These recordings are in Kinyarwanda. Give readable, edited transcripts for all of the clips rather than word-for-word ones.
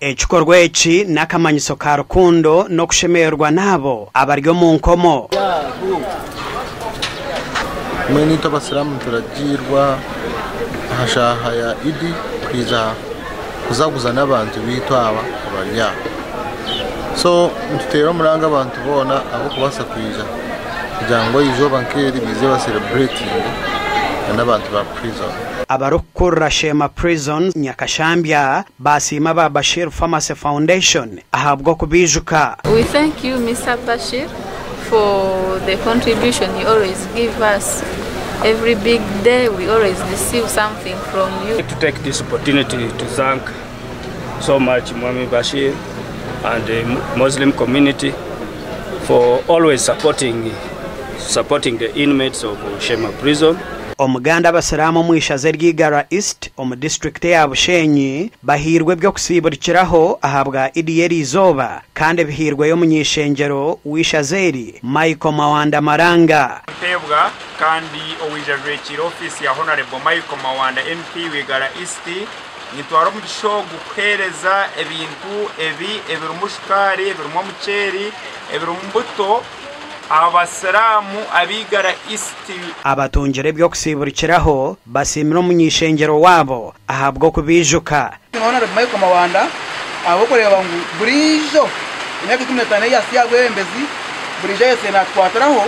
Ekikorwa eki n'akamanyiso ka rukundo no kushemererwa nabo abaryo mu nkomo. Mwenito abasilamu turagirwa hashaha ya Idi kwiza kuzaguza n'abantu bitwa abarya. So ntutera muranga abantu bona abo kubasa kwiza kugira ngo izo bankeri bize ba celebrating n'abantu ba prison. Abarukura Shema Prison Nyakashambya basima ba Bashir Pharmacy Foundation ahabwo kubijuka. We thank you Mr. Bashir for the contribution you always give us. Every big day we always receive something from you. To take this opportunity to thank so much Mwami Bashir and the Muslim community for always supporting the inmates of Shema Prison. Omuganda abasiramu mu ishaze ry'Igara East omu district ya Bushenyi bahirwe byo kusiburikiraho ahabwa idiyeri izoba kandi bihirwe yo munyishengero wishazeri Michael Mawanda Maranga tebwa kandi owijavekira office ya Honorable Michael Mawanda MP w'Igara East nitwaro mu gisho guhereza ebintu ebirumushikari ebirumuceri ebirumbuto abasiramu ab'Igara East abatungire byo kusiburikiraho basimira munyishengero wabo ahabwo kubijuka. Honorable Michael Mawanda abokorera bangu burijo imyaka 15 yasi yagwembezi burijo yese natwataraho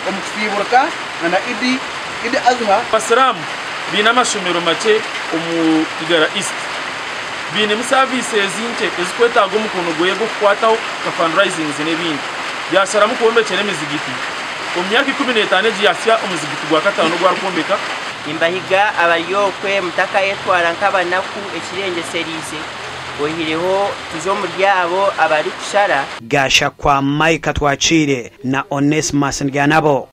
omusiburuka na Idi azha basiramu bina amashomero make omu Igara East bine mu services inte ezikwetaga umukono goye gukwataho ka fundraising n'ebindi byasaramu kuombekera emizigiti omyaka 15 giyasya omuzigiti gwa katano gwa rukombeka imbahiga abayokwe mutaka yetwara nk'abanaku ekirengeserise ohireho tuzo mu ryabo abari kushara gasha kwa Mike Twachire na Onesmus Ndyanabo.